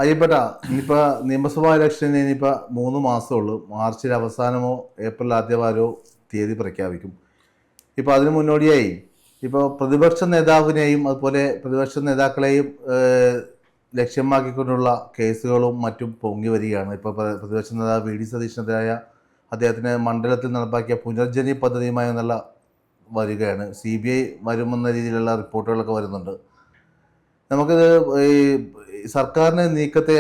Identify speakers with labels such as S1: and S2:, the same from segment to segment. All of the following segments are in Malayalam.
S1: അയ്യപ്പെട്ട ഇനിയിപ്പോൾ നിയമസഭാ ഇലക്ഷന് ഇനിയിപ്പോൾ 3 മാസമുള്ളൂ. മാർച്ചിൽ അവസാനമോ ഏപ്രിൽ ആദ്യവാരമോ തീയതി പ്രഖ്യാപിക്കും. ഇപ്പോൾ അതിനു മുന്നോടിയായി ഇപ്പോൾ പ്രതിപക്ഷ നേതാവിനെയും അതുപോലെ പ്രതിപക്ഷ നേതാക്കളെയും ലക്ഷ്യമാക്കിക്കൊണ്ടുള്ള കേസുകളും മറ്റും പൊങ്ങി വരികയാണ്. ഇപ്പോൾ പ്രതിപക്ഷ നേതാവ് വി ഡി സതീശനെതിരായ അദ്ദേഹത്തിന് മണ്ഡലത്തിൽ നടപ്പാക്കിയ പുനർജനി പദ്ധതിയുമായി എന്നുള്ള വരികയാണ്. CBI വരുമെന്ന രീതിയിലുള്ള റിപ്പോർട്ടുകളൊക്കെ വരുന്നുണ്ട്. നമുക്കിത് ഈ സർക്കാരിൻ്റെ നീക്കത്തെ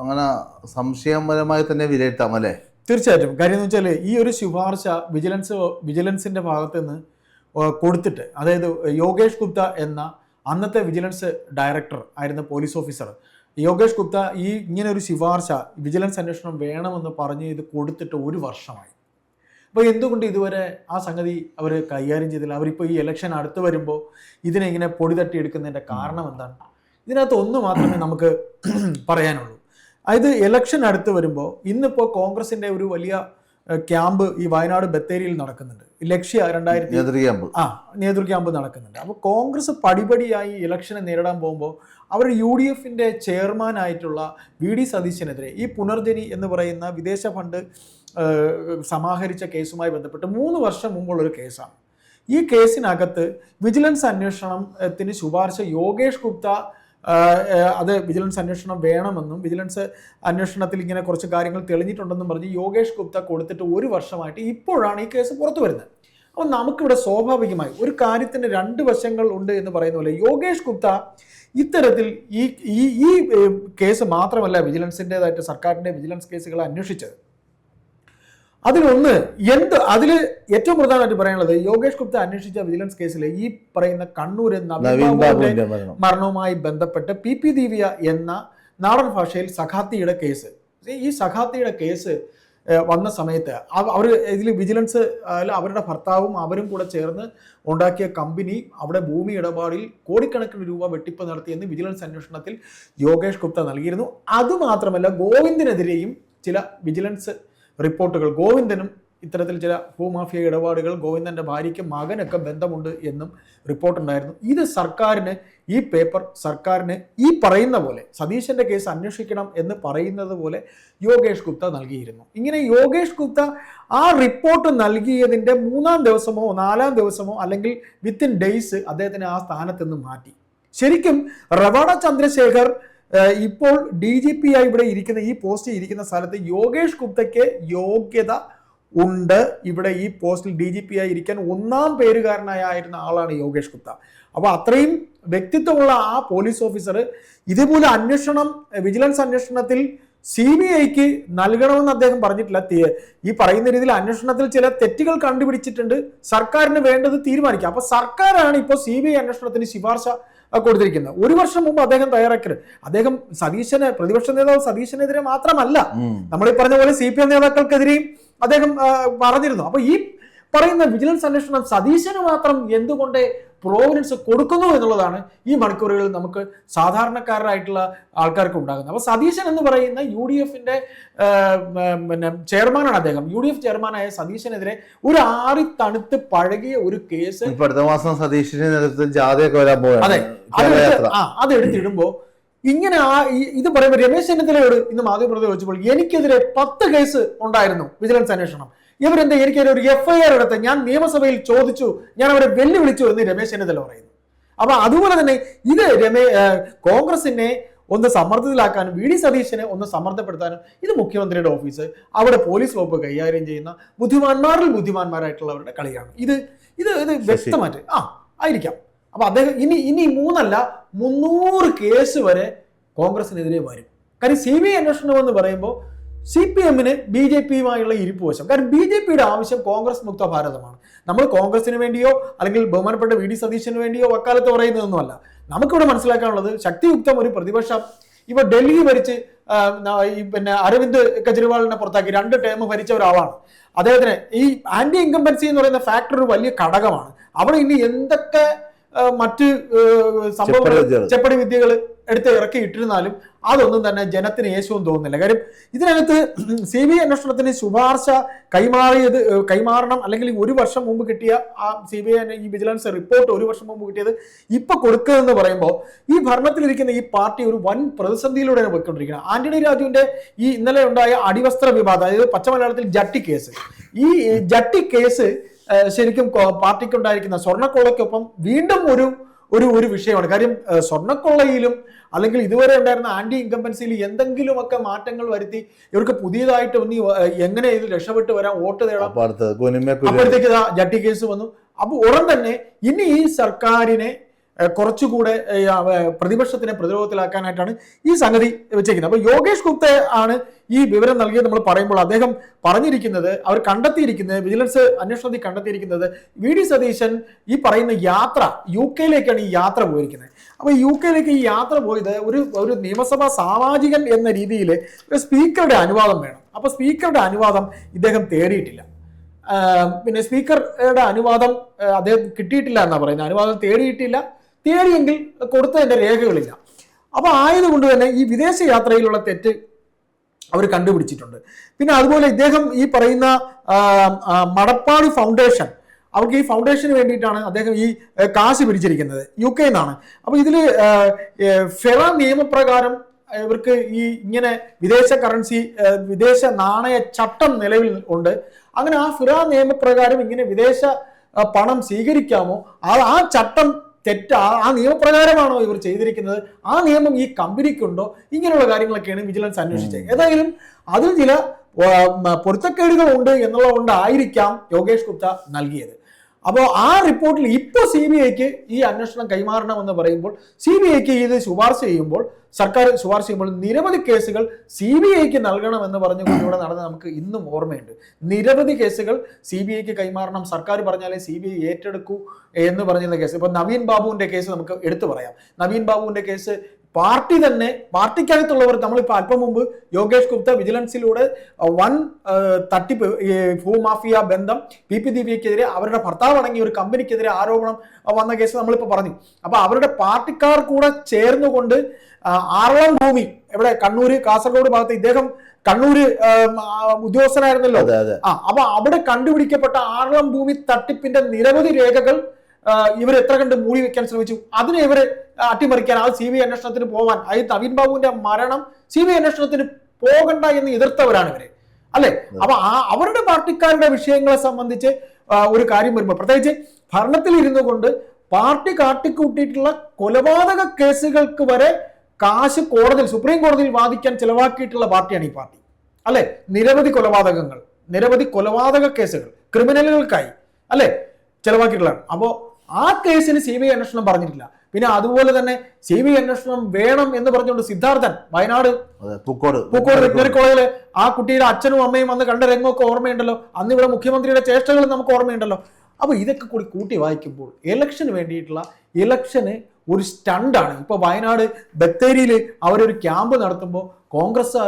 S1: അങ്ങനെ സംശയപരമായി തന്നെ വിലയിരുത്താം അല്ലേ?
S2: തീർച്ചയായിട്ടും. കാര്യം എന്ന് വെച്ചാൽ ഈ ഒരു ശുപാർശ വിജിലൻസിന്റെ ഭാഗത്ത് നിന്ന് കൊടുത്തിട്ട്, അതായത് യോഗേഷ് ഗുപ്ത എന്ന അന്നത്തെ വിജിലൻസ് ഡയറക്ടർ ആയിരുന്ന പോലീസ് ഓഫീസർ യോഗേഷ് ഗുപ്ത ഇങ്ങനെ ഒരു ശുപാർശ വിജിലൻസ് അന്വേഷണം വേണമെന്ന് പറഞ്ഞ് ഇത് കൊടുത്തിട്ട് 1 വർഷമായി. അപ്പോൾ എന്തുകൊണ്ട് ഇതുവരെ ആ സംഗതി അവർ കൈകാര്യം ചെയ്തില്ല? അവരിപ്പോൾ ഈ ഇലക്ഷൻ അടുത്ത് വരുമ്പോൾ ഇതിനെ ഇങ്ങനെ പൊടി തട്ടിയെടുക്കുന്നതിൻ്റെ കാരണം എന്താണ്? ഇതിനകത്ത് ഒന്ന് മാത്രമേ നമുക്ക് പറയാനുള്ളൂ. അതായത് ഇലക്ഷൻ അടുത്ത് വരുമ്പോൾ ഇന്നിപ്പോൾ കോൺഗ്രസിൻ്റെ ഒരു വലിയ ക്യാമ്പ് ഈ വയനാട് ബത്തേരിയിൽ നടക്കുന്നുണ്ട്. ലക്ഷ്യ 2000 നേതൃ ക്യാമ്പ് നടക്കുന്നുണ്ട്. അപ്പോൾ കോൺഗ്രസ് പടിപടിയായി ഇലക്ഷനെ നേരിടാൻ പോകുമ്പോൾ അവർ UDFന്റെ ചെയർമാനായിട്ടുള്ള VD സതീശനെതിരെ ഈ പുനർജനി എന്ന് പറയുന്ന വിദേശ ഫണ്ട് സമാഹരിച്ച കേസുമായി ബന്ധപ്പെട്ട് 3 വർഷം മുമ്പുള്ളൊരു കേസാണ്. ഈ കേസിനകത്ത് വിജിലൻസ് അന്വേഷണത്തിന് ശുപാർശ യോഗേഷ് ഗുപ്ത അത് വിജിലൻസ് അന്വേഷണം വേണമെന്നും വിജിലൻസ് അന്വേഷണത്തിൽ ഇങ്ങനെ കുറച്ച് കാര്യങ്ങൾ തെളിഞ്ഞിട്ടുണ്ടെന്നും പറഞ്ഞ് യോഗേഷ് ഗുപ്ത കൊടുത്തിട്ട് 1 വർഷമായിട്ട് ഇപ്പോഴാണ് ഈ കേസ് പുറത്തു വരുന്നത്. അപ്പോൾ നമുക്കിവിടെ സ്വാഭാവികമായി ഒരു കാര്യത്തിന് 2 വശങ്ങൾ ഉണ്ട് എന്ന് പറയുന്ന പോലെ യോഗേഷ് ഗുപ്ത ഇത്തരത്തിൽ ഈ കേസ് മാത്രമല്ല വിജിലൻസിൻ്റെതായിട്ട് സർക്കാരിൻ്റെ വിജിലൻസ് കേസുകൾ അന്വേഷിച്ചത്. അതിൽ ഏറ്റവും പ്രധാനമായിട്ട് പറയാനുള്ളത് യോഗേഷ് ഗുപ്ത അന്വേഷിച്ച വിജിലൻസ് കേസിലെ ഈ പറയുന്ന കണ്ണൂര് നവീൻ ബാബുവിന്റെ മരണവുമായി ബന്ധപ്പെട്ട് PP ദിവ്യ എന്ന നാടൻ ഭാഷയിൽ സഖാത്തിയുടെ കേസ്. ഈ സഖാത്തിയുടെ കേസ് വന്ന സമയത്ത് അവർ ഇതിൽ വിജിലൻസ് അവരുടെ ഭർത്താവും അവരും കൂടെ ചേർന്ന് ഉണ്ടാക്കിയ കമ്പനി അവിടെ ഭൂമി ഇടപാടിൽ കോടിക്കണക്കിന് രൂപ വെട്ടിപ്പ് നടത്തിയെന്ന് വിജിലൻസ് അന്വേഷണത്തിൽ യോഗേഷ് ഗുപ്ത നൽകിയിരുന്നു. അതുമാത്രമല്ല ഗോവിന്ദനെതിരെയും ചില വിജിലൻസ് റിപ്പോർട്ടുകൾ, ഗോവിന്ദനും ഇത്തരത്തിൽ ചില ഭൂമാഫിയ ഇടപാടുകൾ, ഗോവിന്ദൻ്റെ ഭാര്യയ്ക്കും മകനൊക്കെ ബന്ധമുണ്ട് എന്നും റിപ്പോർട്ടുണ്ടായിരുന്നു. ഇത് ഈ പേപ്പർ സർക്കാരിന് ഈ പറയുന്ന പോലെ സതീശൻ്റെ കേസ് അന്വേഷിക്കണം എന്ന് പറയുന്നത് പോലെ യോഗേഷ് ഗുപ്ത നൽകിയിരുന്നു. ഇങ്ങനെ യോഗേഷ് ഗുപ്ത ആ റിപ്പോർട്ട് നൽകിയതിൻ്റെ 3-ാം ദിവസമോ 4-ാം ദിവസമോ അല്ലെങ്കിൽ വിത്തിൻ ഡേയ്സ് അദ്ദേഹത്തിനെ ആ സ്ഥാനത്ത് നിന്ന് മാറ്റി. ശരിക്കും റവാഡ ചന്ദ്രശേഖർ ഇപ്പോൾ DGP ആയി ഇവിടെ ഇരിക്കുന്ന ഈ പോസ്റ്റിൽ ഇരിക്കുന്ന സ്ഥലത്ത് യോഗേഷ് ഗുപ്തയ്ക്ക് യോഗ്യത ഉണ്ട്. ഇവിടെ ഈ പോസ്റ്റിൽ DGP ആയി ഇരിക്കാൻ 1-ാം പേരുകാരനായിരുന്ന ആളാണ് യോഗേഷ് ഗുപ്ത. അപ്പോൾ അത്രയും വ്യക്തിത്വമുള്ള ആ പോലീസ് ഓഫീസർ ഇതുപോലെ വിജിലൻസ് അന്വേഷണത്തിൽ CBIക്ക് നൽകണമെന്ന് അദ്ദേഹം പറഞ്ഞിട്ടില്ല. ഈ പറയുന്ന രീതിയിൽ അന്വേഷണത്തിൽ ചില തെറ്റുകൾ കണ്ടുപിടിച്ചിട്ടുണ്ട്, സർക്കാരിന് വേണ്ടത് തീരുമാനിക്കുക. അപ്പോൾ സർക്കാരാണ് ഇപ്പോൾ CBI അന്വേഷണത്തിന് ശുപാർശ കൊടുത്തിരിക്കുന്നത്. 1 വർഷം മുമ്പ് അദ്ദേഹം തയ്യാറാക്കിയത്. അദ്ദേഹം പ്രതിപക്ഷ നേതാവ് സതീശനെതിരെ മാത്രമല്ല, നമ്മൾ ഈ പറഞ്ഞ പോലെ CPM നേതാക്കൾക്കെതിരെയും അദ്ദേഹം പറഞ്ഞിരുന്നു. അപ്പൊ ഈ പറയുന്ന വിജിലൻസ് അന്വേഷണം സതീശന് മാത്രം എന്തുകൊണ്ട് പ്രോവിഡൻസ് കൊടുക്കുന്നു എന്നുള്ളതാണ് ഈ മണിക്കൂറുകളിൽ നമുക്ക് സാധാരണക്കാരായിട്ടുള്ള ആൾക്കാർക്ക് ഉണ്ടാകുന്നത്. അപ്പോൾ സതീശൻ എന്ന് പറയുന്ന UDFന്റെ ചെയർമാനാണ് അദ്ദേഹം. UDF ചെയർമാനായ സതീശനെതിരെ ഒരു തണുത്ത് പഴകിയ ഒരു കേസ്
S1: അടുത്ത മാസം സതീശന്റെ നേതൃത്വത്തിൽ ജാഥയൊക്കെ വരാൻ പോവുകയാണ്.
S2: അതെ, അതെടുത്തിടുമ്പോ ഇങ്ങനെ ഇത് പറയുമ്പോൾ രമേശ് ചെന്നിത്തലയോട് ഇന്ന് മാധ്യമപ്രവർത്തകർ ചോദിച്ചപ്പോൾ എനിക്കെതിരെ 10 കേസ് ഉണ്ടായിരുന്നു വിജിലൻസ് അന്വേഷണം, ഇവരെന്താ എനിക്കൊരു FIR എടുത്ത് ഞാൻ നിയമസഭയിൽ ചോദിച്ചു, ഞാൻ അവരെ വെല്ലുവിളിച്ചു എന്ന് രമേശ് ചെന്നിത്തല പറയുന്നു. അപ്പൊ അതുപോലെ തന്നെ ഇത് കോൺഗ്രസിനെ ഒന്ന് സമ്മർദ്ദത്തിലാക്കാനും VD സതീശനെ ഒന്ന് സമ്മർദ്ദപ്പെടുത്താനും ഇത് മുഖ്യമന്ത്രിയുടെ ഓഫീസ്, അവിടെ പോലീസ് വകുപ്പ് കൈകാര്യം ചെയ്യുന്ന ബുദ്ധിമാന്മാരിൽ ബുദ്ധിമാന്മാരായിട്ടുള്ളവരുടെ കളിയാണ്. ഇത് വ്യക്തമായിട്ട് ആയിരിക്കാം. അപ്പൊ അദ്ദേഹം ഇനി 3 അല്ല 300 കേസ് വരെ കോൺഗ്രസിനെതിരെ വരും. കാര്യം CBI അന്വേഷണം എന്ന് പറയുമ്പോൾ CPMന് BJPയുമായുള്ള ഇരിപ്പ് വശം. കാരണം BJPയുടെ ആവശ്യം കോൺഗ്രസ് മുക്ത ഭാരതമാണ്. നമ്മൾ കോൺഗ്രസിന് വേണ്ടിയോ അല്ലെങ്കിൽ ബഹുമാനപ്പെട്ട VD സതീശന് വേണ്ടിയോ വക്കാലത്ത് പറയുന്നതൊന്നുമല്ല. നമുക്കിവിടെ മനസ്സിലാക്കാനുള്ളത് ശക്തിയുക്തം ഒരു പ്രതിപക്ഷം ഇപ്പൊ ഡൽഹി ഭരിച്ച് അരവിന്ദ് കെജ്രിവാളിനെ പുറത്താക്കി 2 ടേം ഭരിച്ച ഒരാളാണ്. അദ്ദേഹത്തിന് ഈ ആന്റി ഇൻകംബൻസി എന്ന് പറയുന്ന ഫാക്ടർ ഒരു വലിയ ഘടകമാണ്. അവിടെ ഇനി എന്തൊക്കെ മറ്റ് സംഭവങ്ങൾ ചെപ്പടി വിദ്യകൾ എടുത്ത് ഇറക്കി ഇട്ടിരുന്നാലും അതൊന്നും തന്നെ ജനത്തിന് യേശുവെന്ന് തോന്നുന്നില്ല. കാര്യം ഇതിനകത്ത് CBI അന്വേഷണത്തിന് ശുപാർശ കൈമാറണം, അല്ലെങ്കിൽ 1 വർഷം മുമ്പ് കിട്ടിയ ആ CBI ഈ വിജിലൻസ് റിപ്പോർട്ട് 1 വർഷം മുമ്പ് കിട്ടിയത് ഇപ്പൊ കൊടുക്കുക എന്ന് പറയുമ്പോൾ ഈ ഭരണത്തിലിരിക്കുന്ന ഈ പാർട്ടി ഒരു വൻ പ്രതിസന്ധിയിലൂടെയാണ് പോയിക്കൊണ്ടിരിക്കുന്നത്. ആന്റണി രാജുവിന്റെ ഈ ഇന്നലെ ഉണ്ടായ അടിവസ്ത്ര വിവാദം, അതായത് പച്ചമലയാളത്തിൽ ജട്ടി കേസ്, ഈ ജട്ടി കേസ് ശരിക്കും പാർട്ടിക്ക് ഉണ്ടായിരിക്കുന്ന സ്വർണ്ണക്കൊള്ളയ്ക്കൊപ്പം വീണ്ടും ഒരു വിഷയമാണ്. കാര്യം സ്വർണ്ണക്കൊള്ളയിലും അല്ലെങ്കിൽ ഇതുവരെ ഉണ്ടായിരുന്ന ആന്റി ഇൻകംബൻസിയിൽ എന്തെങ്കിലുമൊക്കെ മാറ്റങ്ങൾ വരുത്തി ഇവർക്ക് പുതിയതായിട്ട് എങ്ങനെ ഇത് രക്ഷപ്പെട്ട് വരാൻ വോട്ട് നേടാം, അപ്പോഴത്തേക്ക് ജട്ടി കേസ് വന്നു. അപ്പൊ ഉടൻ തന്നെ ഇനി ഈ സർക്കാരിനെ കുറച്ചുകൂടെ പ്രതിപക്ഷത്തിനെ പ്രതിരോധത്തിലാക്കാനായിട്ടാണ് ഈ സംഗതി വെച്ചേക്കുന്നത്. അപ്പൊ യോഗേഷ് ഗുപ്ത ആണ് ഈ വിവരം നൽകിയത്. നമ്മൾ പറയുമ്പോൾ അദ്ദേഹം പറഞ്ഞിരിക്കുന്നത്, അവർ കണ്ടെത്തിയിരിക്കുന്നത്, വിജിലൻസ് അന്വേഷണത്തിൽ കണ്ടെത്തിയിരിക്കുന്നത് VD സതീശൻ ഈ പറയുന്ന യാത്ര UK-യിലേക്കാണ് ഈ യാത്ര പോയിരിക്കുന്നത്. അപ്പൊ UK-യിലേക്ക് ഈ യാത്ര പോയത് ഒരു നിയമസഭാ സാമാജികൻ എന്ന രീതിയിൽ സ്പീക്കറുടെ അനുവാദം വേണം. അപ്പൊ സ്പീക്കറുടെ അനുവാദം ഇദ്ദേഹം തേടിയിട്ടില്ല. പിന്നെ സ്പീക്കറുടെ അനുവാദം അദ്ദേഹം കിട്ടിയിട്ടില്ല എന്നാ പറയുന്നത്. അനുവാദം തേടിയിട്ടില്ല, തേടിയെങ്കിൽ കൊടുത്തതിന്റെ രേഖകളില്ല. അപ്പൊ ആയതുകൊണ്ട് തന്നെ ഈ വിദേശ യാത്രയിലുള്ള തെറ്റ് അവർ കണ്ടുപിടിച്ചിട്ടുണ്ട്. പിന്നെ അതുപോലെ ഇദ്ദേഹം ഈ പറയുന്ന മടപ്പാടി ഫൗണ്ടേഷൻ, അവർക്ക് ഈ ഫൗണ്ടേഷന് വേണ്ടിയിട്ടാണ് അദ്ദേഹം ഈ കാശ് പിടിച്ചിരിക്കുന്നത് UK നിന്നാണ്. അപ്പൊ ഇതിൽ ഫെറ നിയമപ്രകാരം ഇവർക്ക് ഈ ഇങ്ങനെ വിദേശ കറൻസി, വിദേശ നാണയ ചട്ടം നിലവിൽ ഉണ്ട്. അങ്ങനെ ആ ഫിറ നിയമപ്രകാരം ഇങ്ങനെ വിദേശ പണം സ്വീകരിക്കാമോ, ആ ചട്ടം ആ നിയമപ്രകാരമാണോ ഇവർ ചെയ്തിരിക്കുന്നത്, ആ നിയമം ഈ കമ്പനിക്കുണ്ടോ, ഇങ്ങനെയുള്ള കാര്യങ്ങളൊക്കെയാണ് വിജിലൻസ് അന്വേഷിച്ചത്. ഏതായാലും അതിൽ ചില പൊരുത്തക്കേടുകൾ ഉണ്ട് എന്നുള്ളതുകൊണ്ടായിരിക്കാം യോഗേഷ് ഗുപ്ത നൽകിയത്. അപ്പോൾ ആ റിപ്പോർട്ടിൽ ഇപ്പോൾ CBIക്ക് ഈ അന്വേഷണം കൈമാറണമെന്ന് പറയുമ്പോൾ, CBIക്ക് ഇത് ശുപാർശ ചെയ്യുമ്പോൾ, സർക്കാർ ശുപാർശ ചെയ്യുമ്പോൾ നിരവധി കേസുകൾ CBIക്ക് നൽകണമെന്ന് പറഞ്ഞുകൊണ്ട് ഇവിടെ നടന്ന് നമുക്ക് ഇന്നും ഓർമ്മയുണ്ട്. നിരവധി കേസുകൾ CBIക്ക് കൈമാറണം, സർക്കാർ പറഞ്ഞാലേ CBI ഏറ്റെടുക്കൂ എന്ന് പറഞ്ഞിരുന്ന കേസ്. ഇപ്പൊ നവീൻ ബാബുവിന്റെ കേസ് നമുക്ക് എടുത്തു പറയാം. നവീൻ ബാബുവിന്റെ കേസ് പാർട്ടി തന്നെ, പാർട്ടിക്കകത്തുള്ളവർ, നമ്മളിപ്പോൾ അല്പം മുമ്പ് യോഗേഷ് ഗുപ്ത വിജിലൻസിലൂടെ വൻ തട്ടിപ്പ്, ഭൂമാഫിയ ബന്ധം PP ദിവ്യക്കെതിരെ, അവരുടെ ഭർത്താവ് അടങ്ങിയ ഒരു കമ്പനിക്കെതിരെ ആരോപണം വന്ന കേസ് നമ്മളിപ്പോൾ പറഞ്ഞു. അപ്പൊ അവരുടെ പാർട്ടിക്കാർ കൂടെ ചേർന്നുകൊണ്ട് ആറളം ഭൂമി, എവിടെ, കണ്ണൂര് കാസർഗോഡ് ഭാഗത്ത്, ഇദ്ദേഹം കണ്ണൂര് ഉദ്യോഗസ്ഥനായിരുന്നല്ലോ. അപ്പൊ അവിടെ കണ്ടുപിടിക്കപ്പെട്ട ആറളം ഭൂമി തട്ടിപ്പിന്റെ നിരവധി രേഖകൾ ഇവർ എത്ര കണ്ട് മൂടി വെക്കാൻ ശ്രമിച്ചു. അതിനെ ഇവര് അട്ടിമറിക്കാൻ, അത് CBI അന്വേഷണത്തിന് പോവാൻ, അതായത് നവീൻ ബാബുവിന്റെ മരണം CBI അന്വേഷണത്തിന് പോകണ്ട എന്ന് എതിർത്തവരാണ് ഇവര്, അല്ലെ? അപ്പൊ അവരുടെ പാർട്ടിക്കാരുടെ വിഷയങ്ങളെ സംബന്ധിച്ച് ഒരു കാര്യം വരുമ്പോൾ, പ്രത്യേകിച്ച് ഭരണത്തിൽ ഇരുന്നു കൊണ്ട് പാർട്ടി കാട്ടിക്കൂട്ടിയിട്ടുള്ള കൊലപാതക കേസുകൾക്ക് വരെ കാശ് കോടതിയിൽ, സുപ്രീം കോടതിയിൽ വാദിക്കാൻ ചെലവാക്കിയിട്ടുള്ള പാർട്ടിയാണ് ഈ പാർട്ടി, അല്ലെ? നിരവധി കൊലപാതക കേസുകൾ ക്രിമിനലുകൾക്കായി, അല്ലെ, ചെലവാക്കിയിട്ടുള്ളതാണ്. അപ്പോ ആ കേസിന് CBI അന്വേഷണം പറഞ്ഞിട്ടില്ല. പിന്നെ അതുപോലെ തന്നെ CBI അന്വേഷണം വേണം എന്ന് പറഞ്ഞുകൊണ്ട് സിദ്ധാർത്ഥൻ വയനാട് പൂക്കോട് വെറ്റിനറി കോളേജില് ആ കുട്ടിയുടെ അച്ഛനും അമ്മയും വന്ന് കണ്ട രംഗമൊക്കെ ഓർമ്മയുണ്ടല്ലോ. അന്ന് ഇവിടെ മുഖ്യമന്ത്രിയുടെ ചേഷ്ടകൾ നമുക്ക് ഓർമ്മയുണ്ടല്ലോ. അപ്പൊ ഇതൊക്കെ കൂടി കൂട്ടി വായിക്കുമ്പോൾ ഇലക്ഷന് വേണ്ടിയിട്ടുള്ള ഒരു സ്റ്റണ്ടാണ്. ഇപ്പൊ വയനാട് ബത്തേരിയിൽ അവരൊരു ക്യാമ്പ് നടത്തുമ്പോൾ കോൺഗ്രസ്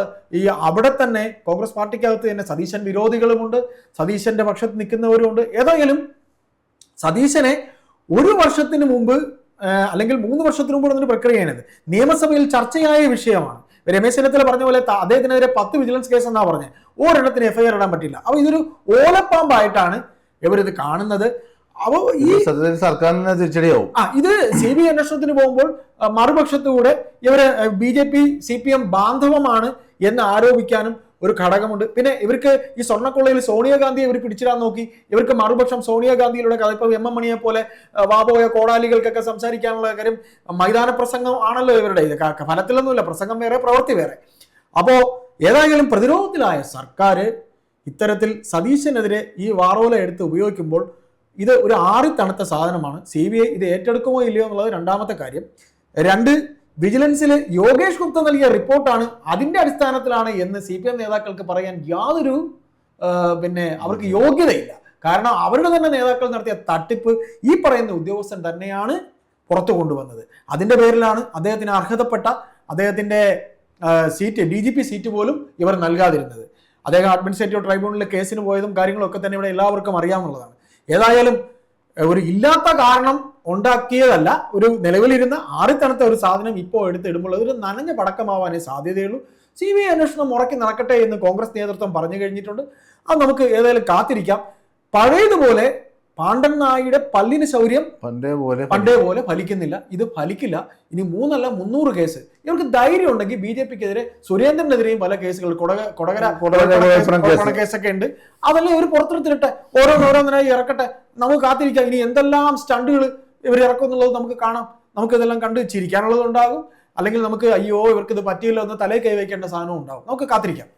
S2: അവിടെ തന്നെ, കോൺഗ്രസ് പാർട്ടിക്കകത്ത് തന്നെ സതീശൻ വിരോധികളുമുണ്ട്, സതീശന്റെ പക്ഷത്ത് നിൽക്കുന്നവരുമുണ്ട്. ഏതായാലും സതീശനെ 1 വർഷത്തിന് മുമ്പ് അല്ലെങ്കിൽ 3 വർഷത്തിന് മുമ്പ് എന്നൊരു പ്രക്രിയയാണിത്. നിയമസഭയിൽ ചർച്ചയായ വിഷയമാണ്. രമേശ് ചെന്നിത്തല പറഞ്ഞ പോലെ അദ്ദേഹത്തിനെതിരെ 10 വിജിലൻസ് കേസ് എന്നാ പറഞ്ഞത്, ഒരെണ്ണത്തിന് FIR ഇടാൻ പറ്റില്ല. അപ്പൊ ഇതൊരു ഓലപ്പാമ്പായിട്ടാണ് ഇവരിത് കാണുന്നത്. അപ്പൊ ഈ
S1: സർക്കാരിന് തിരിച്ചടിയാവും.
S2: ഇത് CBI അന്വേഷണത്തിന് പോകുമ്പോൾ മറുപക്ഷത്തുകൂടെ ഇവര് BJP CPM ബാന്ധവമാണ് എന്ന് ആരോപിക്കാനും ഒരു ഘടകമുണ്ട്. പിന്നെ ഇവർക്ക് ഈ സ്വർണ്ണക്കൊള്ളയിൽ സോണിയാഗാന്ധിയെ ഇവർ പിടിച്ചിടാൻ നോക്കി. ഇവർക്ക് മറുപക്ഷം സോണിയാഗാന്ധിയിലൂടെ കഥ, ഇപ്പൊ MM മണിയെ പോലെ വാപോയ കോടാലികൾക്കൊക്കെ സംസാരിക്കാനുള്ള കാര്യം മൈതാന പ്രസംഗം ആണല്ലോ ഇവരുടെ. ഇത് ഫലത്തിലൊന്നുമില്ല, പ്രസംഗം വേറെ പ്രവൃത്തി വേറെ. അപ്പോ ഏതായാലും പ്രതിരോധത്തിലായ സർക്കാർ ഇത്തരത്തിൽ സതീശനെതിരെ ഈ വാറോല എടുത്ത് ഉപയോഗിക്കുമ്പോൾ ഇത് ഒരു ആറിത്തണുത്ത സാധനമാണ്. CBI ഇത് ഏറ്റെടുക്കുമോ ഇല്ലയോ എന്നുള്ളത് രണ്ടാമത്തെ കാര്യം. 2, വിജിലൻസിൽ യോഗേഷ് ഗുപ്ത നൽകിയ റിപ്പോർട്ടാണ്, അതിന്റെ അടിസ്ഥാനത്തിലാണ് എന്ന് CPM നേതാക്കൾക്ക് പറയാൻ യാതൊരു അവർക്ക് യോഗ്യതയില്ല. കാരണം അവരുടെ തന്നെ നേതാക്കൾ നടത്തിയ തട്ടിപ്പ് ഈ പറയുന്ന ഉദ്യോഗസ്ഥൻ തന്നെയാണ് പുറത്തു കൊണ്ടുവന്നത്. അതിന്റെ പേരിലാണ് അദ്ദേഹത്തിന് അർഹതപ്പെട്ട അദ്ദേഹത്തിന്റെ സീറ്റ്, DGP സീറ്റ് പോലും ഇവർ നൽകാതിരുന്നത്. അദ്ദേഹം അഡ്മിനിസ്ട്രേറ്റീവ് ട്രൈബ്യൂണലിലെ കേസിന് പോയതും കാര്യങ്ങളും ഒക്കെ തന്നെ ഇവിടെ എല്ലാവർക്കും അറിയാവുന്നതാണ്. ഏതായാലും ഒരു ഇല്ലാത്ത കാരണം ഉണ്ടാക്കിയതല്ല, ഒരു നിലവിലിരുന്ന ആറിത്തണുത്ത ഒരു സാധനം ഇപ്പോൾ എടുത്തിടുമ്പോൾ അതൊരു നനഞ്ഞ പടക്കമാവാനേ സാധ്യതയുള്ളൂ. CBI അന്വേഷണം മുറക്കി നടക്കട്ടെ എന്ന് കോൺഗ്രസ് നേതൃത്വം പറഞ്ഞു കഴിഞ്ഞിട്ടുണ്ട്. അത് നമുക്ക് ഏതായാലും കാത്തിരിക്കാം. പഴയതുപോലെ പാണ്ഡൻ നായിയുടെ പല്ലിന് ശൗര്യം പണ്ടേ പോലെ ഫലിക്കുന്നില്ല. ഇത് ഫലിക്കില്ല. ഇനി 3 അല്ല 300 കേസ്. ഇവർക്ക് ധൈര്യം ഉണ്ടെങ്കിൽ BJPക്കെതിരെ സുരേന്ദ്രനെതിരെയും പല കേസുകൾ, കൊടകര കേസൊക്കെ ഉണ്ട്. അതെല്ലാം ഇവർ പുറത്തെടുത്തിട്ടെ, ഓരോന്നോരോന്നിനായി ഇറക്കട്ടെ. നമുക്ക് കാത്തിരിക്കാം ഇനി എന്തെല്ലാം സ്റ്റണ്ടുകൾ ഇവർ ഇറക്കും എന്നുള്ളത് നമുക്ക് കാണാം. നമുക്കിതെല്ലാം കണ്ട് ചിരിക്കാനുള്ളത് ഉണ്ടാകും, അല്ലെങ്കിൽ നമുക്ക് അയ്യോ ഇവർക്ക് ഇത് പറ്റിയില്ല എന്ന് തലയിൽ കൈവയ്ക്കേണ്ട സാധനം ഉണ്ടാകും. നമുക്ക് കാത്തിരിക്കാം.